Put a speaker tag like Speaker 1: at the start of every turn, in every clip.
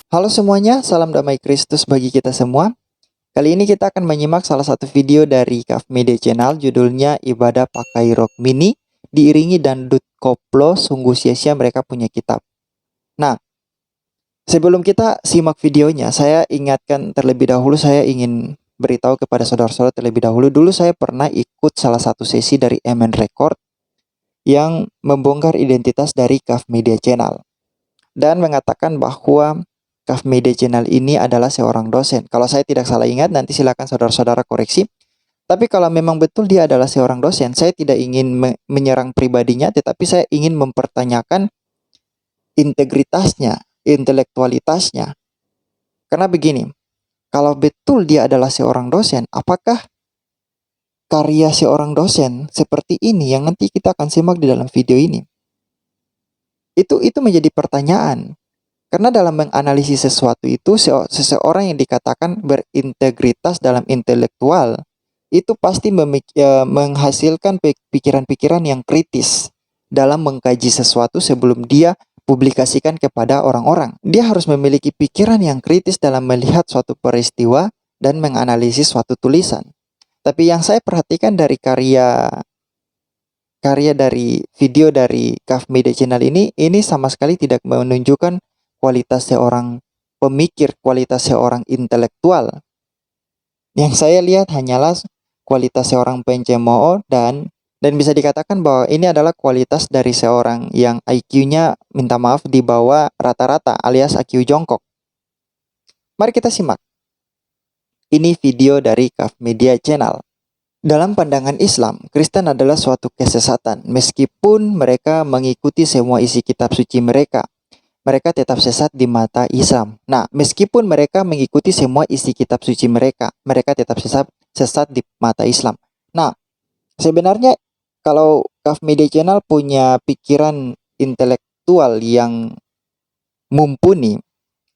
Speaker 1: Halo semuanya, salam damai Kristus bagi kita semua. Kali ini kita akan menyimak salah satu video dari Kaf Media Channel, judulnya Ibadah Pakai Rok Mini, diiringi dangdut koplo, sungguh sia-sia mereka punya kitab. Nah, sebelum kita simak videonya, saya ingatkan terlebih dahulu, saya ingin beritahu kepada saudara-saudara terlebih dahulu. Dulu saya pernah ikut salah satu sesi dari MN Record yang membongkar identitas dari Kaf Media Channel dan mengatakan bahwa Kaf Media Channel ini adalah seorang dosen. Kalau saya tidak salah ingat, nanti silakan saudara-saudara koreksi. Tapi kalau memang betul dia adalah seorang dosen, saya tidak ingin menyerang pribadinya, tetapi saya ingin mempertanyakan integritasnya, intelektualitasnya. Karena begini, kalau betul dia adalah seorang dosen, apakah karya seorang dosen seperti ini yang nanti kita akan simak di dalam video ini? Itu menjadi pertanyaan. Karena dalam menganalisis sesuatu itu, seseorang yang dikatakan berintegritas dalam intelektual, itu pasti menghasilkan pikiran-pikiran yang kritis dalam mengkaji sesuatu sebelum dia publikasikan kepada orang-orang. Dia harus memiliki pikiran yang kritis dalam melihat suatu peristiwa dan menganalisis suatu tulisan. Tapi yang saya perhatikan dari karya dari video dari Kaf Media Channel ini sama sekali tidak menunjukkan kualitas seorang pemikir, kualitas seorang intelektual. Yang saya lihat hanyalah kualitas seorang pencemooh dan bisa dikatakan bahwa ini adalah kualitas dari seorang yang IQ-nya minta maaf di bawah rata-rata alias IQ jongkok. Mari kita simak. Ini video dari Kaf Media Channel. Dalam pandangan Islam, Kristen adalah suatu kesesatan. Meskipun mereka mengikuti semua isi kitab suci mereka, mereka tetap sesat di mata Islam. Nah, meskipun mereka mengikuti semua isi kitab suci mereka, mereka tetap sesat di mata Islam. Nah, sebenarnya kalau Kaf Media Channel punya pikiran intelektual yang mumpuni,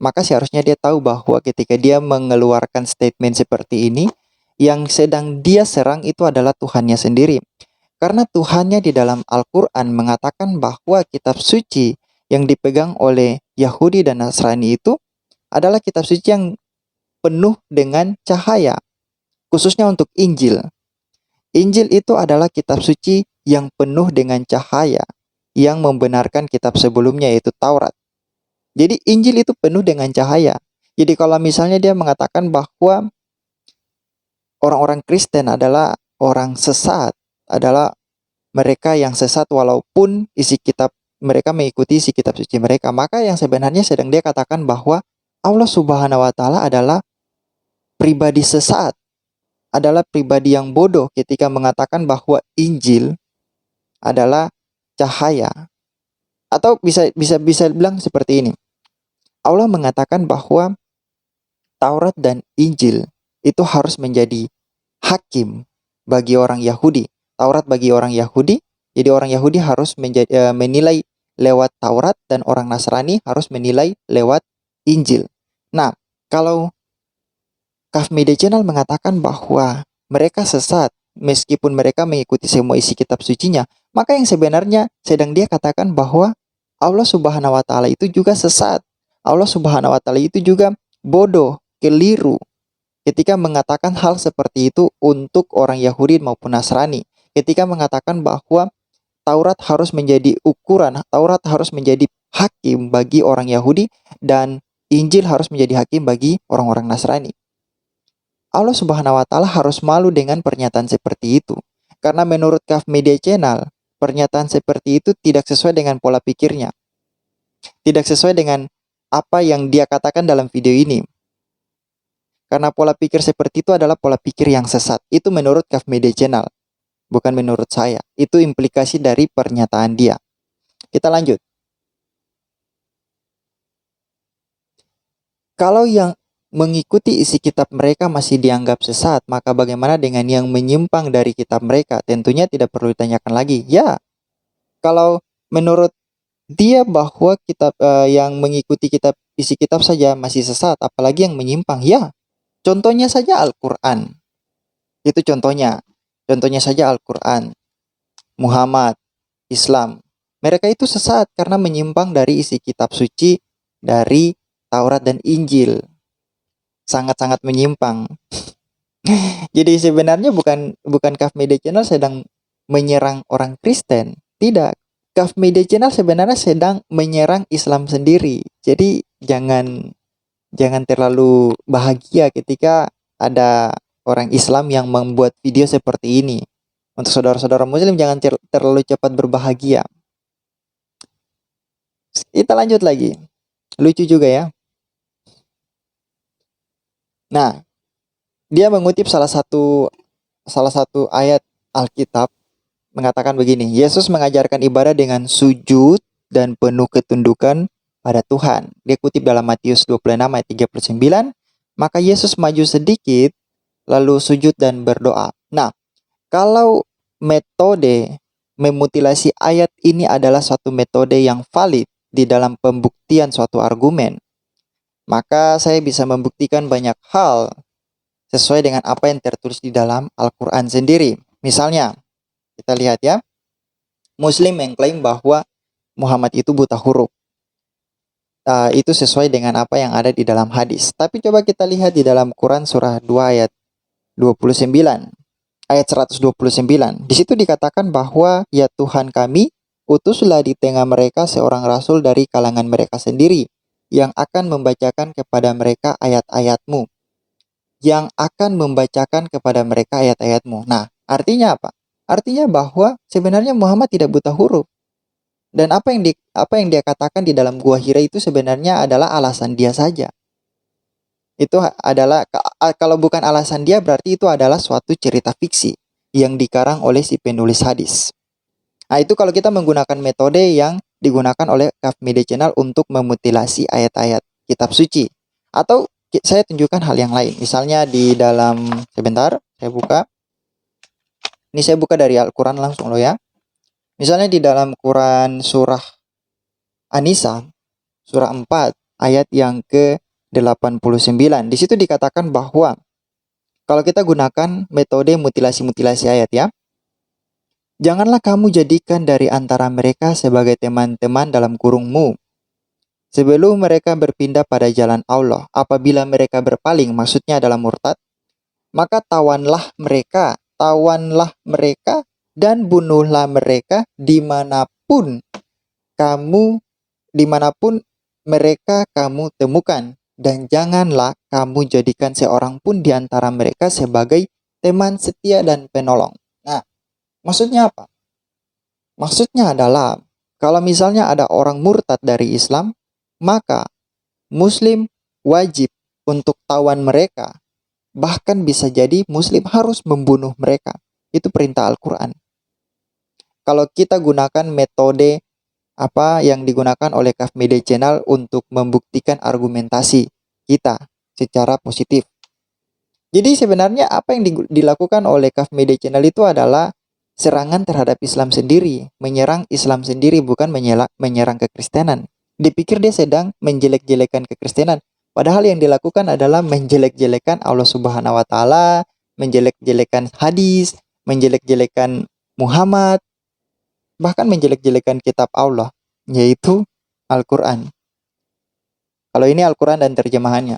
Speaker 1: maka seharusnya dia tahu bahwa ketika dia mengeluarkan statement seperti ini, yang sedang dia serang itu adalah Tuhannya sendiri. Karena Tuhannya di dalam Al-Quran mengatakan bahwa kitab suci yang dipegang oleh Yahudi dan Nasrani itu adalah kitab suci yang penuh dengan cahaya, khususnya untuk Injil. Injil itu adalah kitab suci yang penuh dengan cahaya, yang membenarkan kitab sebelumnya yaitu Taurat. Jadi Injil itu penuh dengan cahaya. Jadi kalau misalnya dia mengatakan bahwa orang-orang Kristen adalah orang sesat, adalah mereka yang sesat walaupun isi kitab mereka mengikuti isi kitab suci mereka, maka yang sebenarnya sedang dia katakan bahwa Allah Subhanahu wa taala adalah pribadi sesat, adalah pribadi yang bodoh ketika mengatakan bahwa Injil adalah cahaya. Atau bisa bilang seperti ini. Allah mengatakan bahwa Taurat dan Injil itu harus menjadi hakim bagi orang Yahudi. Taurat bagi orang Yahudi, jadi orang Yahudi harus menilai lewat Taurat dan orang Nasrani harus menilai lewat Injil. Nah, kalau Kaf Media Channel mengatakan bahwa mereka sesat meskipun mereka mengikuti semua isi kitab sucinya, maka yang sebenarnya sedang dia katakan bahwa Allah Subhanahu wa taala itu juga sesat. Allah Subhanahu wa taala itu juga bodoh, keliru ketika mengatakan hal seperti itu untuk orang Yahudi maupun Nasrani. Ketika mengatakan bahwa Taurat harus menjadi ukuran, Taurat harus menjadi hakim bagi orang Yahudi dan Injil harus menjadi hakim bagi orang-orang Nasrani. Allah Subhanahu wa taala harus malu dengan pernyataan seperti itu. Karena menurut Kaf Media Channel, pernyataan seperti itu tidak sesuai dengan pola pikirnya. Tidak sesuai dengan apa yang dia katakan dalam video ini. Karena pola pikir seperti itu adalah pola pikir yang sesat. Itu menurut Kaf Media Channel. Bukan menurut saya. Itu implikasi dari pernyataan dia. Kita lanjut. Kalau yang mengikuti isi kitab mereka masih dianggap sesat, maka bagaimana dengan yang menyimpang dari kitab mereka? Tentunya tidak perlu ditanyakan lagi. Ya, kalau menurut dia bahwa kitab yang mengikuti isi kitab saja masih sesat, apalagi yang menyimpang. Ya, contohnya saja Al-Quran. Itu contohnya. Contohnya saja Al-Quran, Muhammad, Islam. Mereka itu sesat karena menyimpang dari isi kitab suci dari Taurat dan Injil. Sangat-sangat menyimpang. Jadi sebenarnya bukan Kaf Media Channel sedang menyerang orang Kristen. Tidak. Kaf Media Channel sebenarnya sedang menyerang Islam sendiri. Jadi jangan terlalu bahagia ketika ada orang Islam yang membuat video seperti ini. Untuk saudara-saudara Muslim jangan terlalu cepat berbahagia. Kita lanjut lagi. Lucu juga ya. Nah, dia mengutip salah satu ayat Alkitab mengatakan begini, Yesus mengajarkan ibadah dengan sujud dan penuh ketundukan pada Tuhan. Dia kutip dalam Matius 26 ayat 39, maka Yesus maju sedikit lalu sujud dan berdoa. Nah, kalau metode memutilasi ayat ini adalah suatu metode yang valid di dalam pembuktian suatu argumen, maka saya bisa membuktikan banyak hal sesuai dengan apa yang tertulis di dalam Al-Quran sendiri. Misalnya, kita lihat ya, Muslim mengklaim bahwa Muhammad itu buta huruf. Itu sesuai dengan apa yang ada di dalam hadis. Tapi coba kita lihat di dalam Quran surah 2 ayat 29, ayat 129. Di situ dikatakan bahwa, ya Tuhan kami, utuslah di tengah mereka seorang rasul dari kalangan mereka sendiri, yang akan membacakan kepada mereka ayat-ayat-Mu. Yang akan membacakan kepada mereka ayat-ayat-Mu. Nah, artinya apa? Artinya bahwa sebenarnya Muhammad tidak buta huruf. Dan apa yang dia katakan di dalam Gua Hira itu sebenarnya adalah alasan dia saja. Itu adalah, kalau bukan alasan dia, berarti itu adalah suatu cerita fiksi yang dikarang oleh si penulis hadis. Nah, itu kalau kita menggunakan metode yang digunakan oleh Kaf Media Channel untuk memutilasi ayat-ayat kitab suci. Atau saya tunjukkan hal yang lain. Misalnya di dalam, sebentar, saya buka. Ini saya buka dari Al-Quran langsung loh ya. Misalnya di dalam Quran surah An-Nisa, surah 4, ayat yang ke-89. Di situ dikatakan bahwa kalau kita gunakan metode mutilasi-mutilasi ayat ya, janganlah kamu jadikan dari antara mereka sebagai teman-teman dalam kurungmu, sebelum mereka berpindah pada jalan Allah. Apabila mereka berpaling, maksudnya adalah murtad, maka tawanlah mereka, dan bunuhlah mereka dimanapun mereka kamu temukan. Dan janganlah kamu jadikan seorang pun di antara mereka sebagai teman setia dan penolong. Nah, maksudnya apa? Maksudnya adalah, kalau misalnya ada orang murtad dari Islam, maka Muslim wajib untuk tawan mereka. Bahkan bisa jadi Muslim harus membunuh mereka. Itu perintah Al-Quran. Kalau kita gunakan metode apa yang digunakan oleh Kaf Media Channel untuk membuktikan argumentasi kita secara positif. Jadi sebenarnya apa yang dilakukan oleh Kaf Media Channel itu adalah serangan terhadap Islam sendiri, menyerang Islam sendiri, bukan menyerang kekristenan. Dipikir dia sedang menjelek-jelekan kekristenan, padahal yang dilakukan adalah menjelek-jelekan Allah Subhanahu wa taala, menjelek-jelekan hadis, menjelek-jelekan Muhammad, bahkan menjelek-jelekan kitab Allah, yaitu Al-Quran. Kalau ini Al-Quran dan terjemahannya.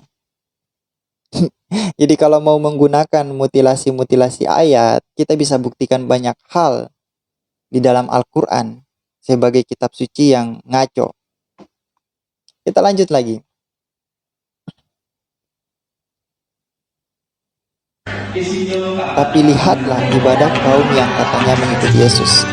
Speaker 1: Jadi kalau mau menggunakan mutilasi-mutilasi ayat, kita bisa buktikan banyak hal di dalam Al-Quran sebagai kitab suci yang ngaco. Kita lanjut lagi. Tapi lihatlah ibadah kaum yang katanya mengikuti Yesus.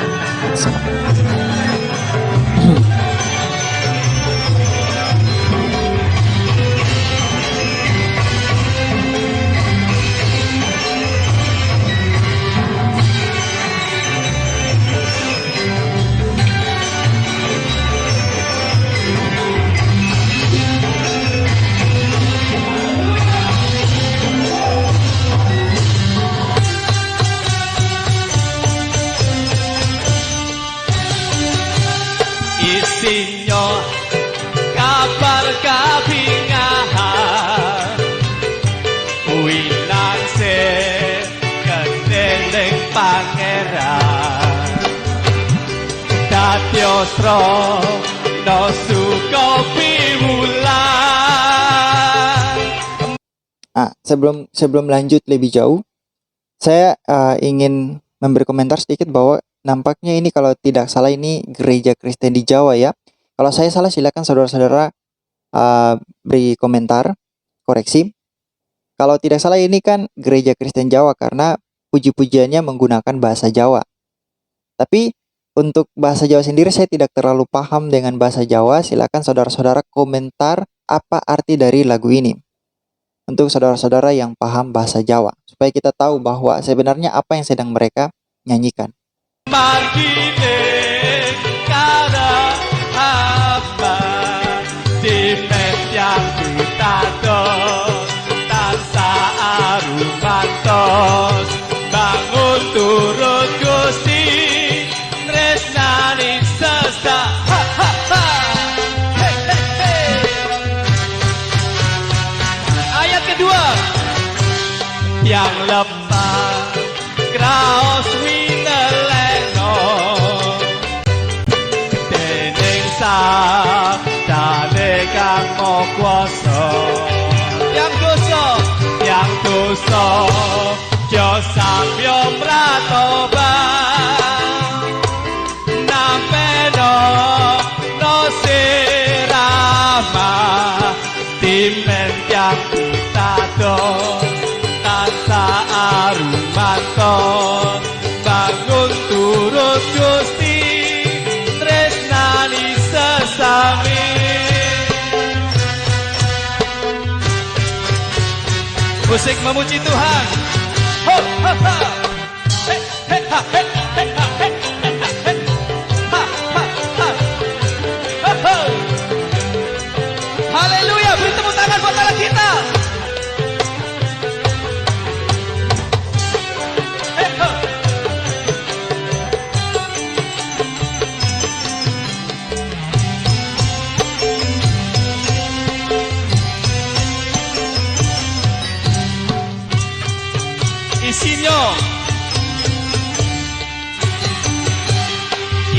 Speaker 2: Isinya kabar kabingahan wilang se kedeleng pangeran datyosro no suko piwulan
Speaker 1: Nah, sebelum lanjut lebih jauh, saya ingin memberi komentar sedikit bahwa nampaknya ini kalau tidak salah ini gereja Kristen di Jawa ya. Kalau saya salah silakan saudara-saudara beri komentar, koreksi. Kalau tidak salah ini kan gereja Kristen Jawa karena puji-pujiannya menggunakan bahasa Jawa. Tapi untuk bahasa Jawa sendiri saya tidak terlalu paham dengan bahasa Jawa. Silakan saudara-saudara komentar apa arti dari lagu ini. Untuk saudara-saudara yang paham bahasa Jawa, supaya kita tahu bahwa sebenarnya apa yang sedang mereka nyanyikan.
Speaker 2: Margine kada apa di yang kita tansa arumantos bangun turut Gusti tresnani sesta ha ha ha hey, hey, hey. Ayat kedua yang lepas kraos wineleno dening sabdane kang mau kuasa yang dosa yo samyo mratoban nampeno no sirama timen yang kita tansa arumanton bangun turut Gusti tresnani sesami. Musik memuji Tuhan. Ho ha ha. He he ha he he ha he he ha ha ha. Ho ho. Haleluya, beri tepuk tangan buat Allah kita.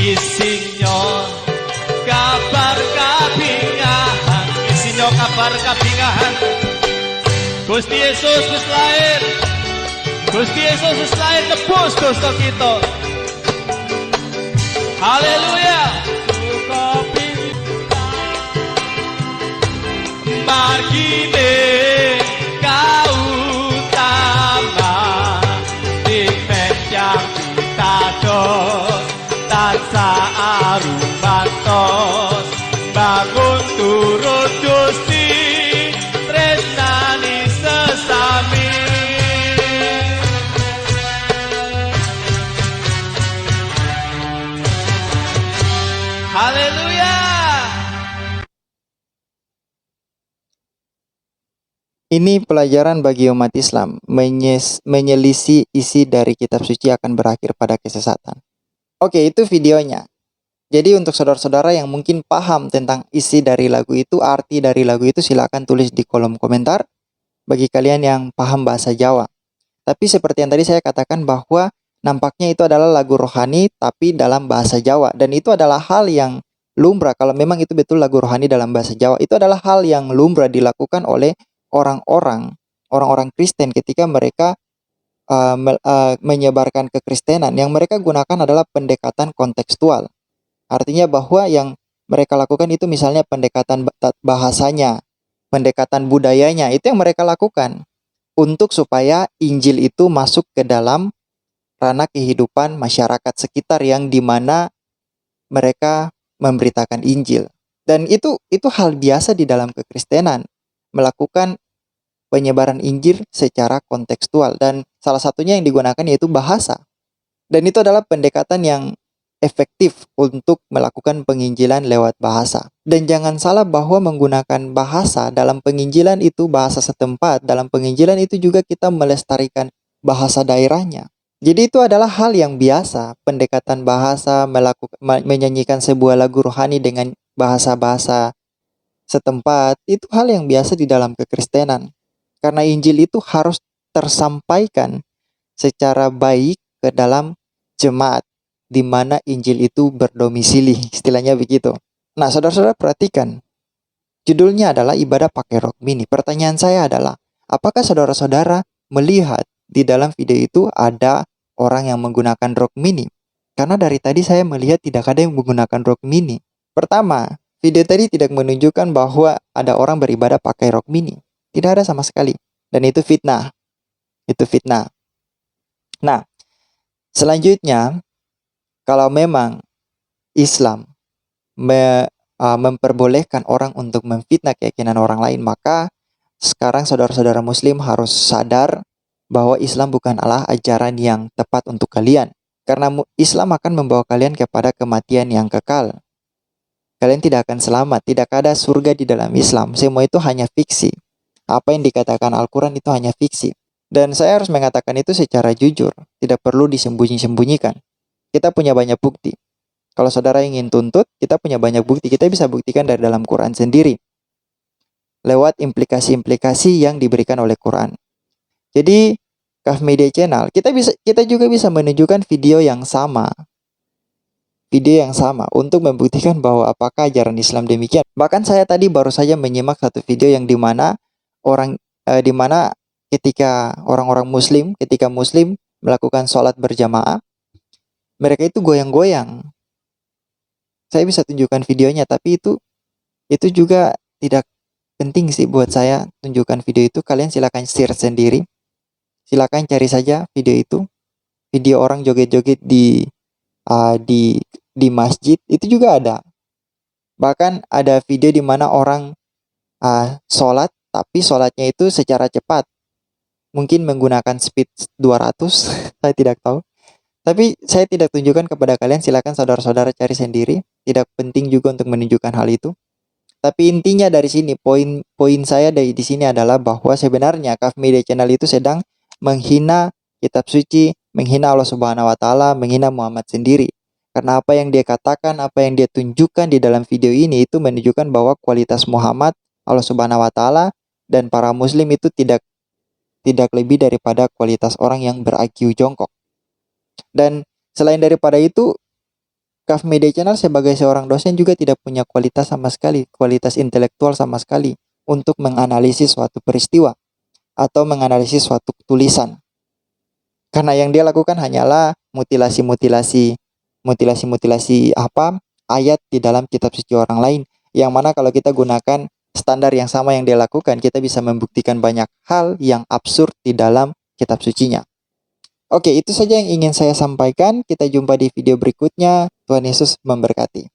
Speaker 2: Isinya kabar kabingahan, isinya kabar kabingahan. Gusti Yesus wis lair, Gusti Yesus wis lair nebus dosa kita. Haleluya. Margine kautama di yang kita tansa arumantos bangun turut Gusti tresnani sesami. Haleluya.
Speaker 1: Ini pelajaran bagi umat Islam. Menyelisih isi dari kitab suci akan berakhir pada kesesatan. Oke, itu videonya. Jadi untuk saudara-saudara yang mungkin paham tentang isi dari lagu itu, arti dari lagu itu, silakan tulis di kolom komentar bagi kalian yang paham bahasa Jawa. Tapi seperti yang tadi saya katakan bahwa nampaknya itu adalah lagu rohani tapi dalam bahasa Jawa. Dan itu adalah hal yang lumrah. Kalau memang itu betul lagu rohani dalam bahasa Jawa, itu adalah hal yang lumrah dilakukan oleh orang-orang Kristen ketika mereka menyebarkan kekristenan. Yang mereka gunakan adalah pendekatan kontekstual. Artinya bahwa yang mereka lakukan itu misalnya pendekatan bahasanya, pendekatan budayanya, itu yang mereka lakukan untuk supaya Injil itu masuk ke dalam ranah kehidupan masyarakat sekitar yang dimana mereka memberitakan Injil. Dan itu hal biasa di dalam kekristenan, melakukan penyebaran Injil secara kontekstual, dan salah satunya yang digunakan yaitu bahasa. Dan itu adalah pendekatan yang efektif untuk melakukan penginjilan lewat bahasa. Dan jangan salah bahwa menggunakan bahasa dalam penginjilan itu bahasa setempat, dalam penginjilan itu juga kita melestarikan bahasa daerahnya. Jadi itu adalah hal yang biasa, pendekatan bahasa, menyanyikan sebuah lagu rohani dengan bahasa-bahasa setempat, itu hal yang biasa di dalam kekristenan. Karena Injil itu harus tersampaikan secara baik ke dalam jemaat di mana Injil itu berdomisili, istilahnya begitu. Nah, saudara-saudara perhatikan, judulnya adalah ibadah pakai rok mini. Pertanyaan saya adalah, Apakah saudara-saudara melihat di dalam video itu ada orang yang menggunakan rok mini? Karena dari tadi saya melihat tidak ada yang menggunakan rok mini. Pertama, video tadi tidak menunjukkan bahwa ada orang beribadah pakai rok mini. Tidak ada sama sekali. Dan itu fitnah. Itu fitnah. Nah, selanjutnya, kalau memang Islam memperbolehkan orang untuk memfitnah keyakinan orang lain, maka sekarang saudara-saudara muslim harus sadar bahwa Islam bukanlah ajaran yang tepat untuk kalian. Karena Islam akan membawa kalian kepada kematian yang kekal. Kalian tidak akan selamat, tidak ada surga di dalam Islam. Semua itu hanya fiksi. Apa yang dikatakan Al-Quran itu hanya fiksi. Dan saya harus mengatakan itu secara jujur, tidak perlu disembunyi-sembunyikan. Kita punya banyak bukti. Kalau saudara ingin tuntut, kita punya banyak bukti. Kita bisa buktikan dari dalam Quran sendiri. Lewat implikasi-implikasi yang diberikan oleh Quran. Jadi, Kaf Media Channel, kita juga bisa menunjukkan video yang sama. Video yang sama untuk membuktikan bahwa apakah ajaran Islam demikian. Bahkan saya tadi baru saja menyimak satu video yang dimana ketika orang-orang Muslim, ketika Muslim melakukan sholat berjamaah, mereka itu goyang-goyang. Saya bisa tunjukkan videonya, tapi itu juga tidak penting sih buat saya tunjukkan video itu. Kalian silakan share sendiri. Silakan cari saja video itu. Video orang joget-joget di masjid itu juga ada. Bahkan ada video di mana orang sholat, tapi sholatnya itu secara cepat. Mungkin menggunakan speed 200, saya tidak tahu. Tapi saya tidak tunjukkan kepada kalian, silakan saudara-saudara cari sendiri. Tidak penting juga untuk menunjukkan hal itu. Tapi intinya dari sini, poin saya di sini adalah bahwa sebenarnya Kaf Media Channel itu sedang menghina kitab suci, menghina Allah Subhanahu wa taala, menghina Muhammad sendiri. Karena apa yang dia katakan, apa yang dia tunjukkan di dalam video ini itu menunjukkan bahwa kualitas Muhammad, Allah Subhanahu wa taala dan para muslim itu tidak lebih daripada kualitas orang yang ber-IQ jongkok. Dan selain daripada itu, Kaf Media Channel sebagai seorang dosen juga tidak punya kualitas sama sekali, kualitas intelektual sama sekali untuk menganalisis suatu peristiwa atau menganalisis suatu tulisan. Karena yang dia lakukan hanyalah mutilasi ayat di dalam kitab suci orang lain, yang mana kalau kita gunakan standar yang sama yang dia lakukan, kita bisa membuktikan banyak hal yang absurd di dalam kitab sucinya. Oke, itu saja yang ingin saya sampaikan. Kita jumpa di video berikutnya. Tuhan Yesus memberkati.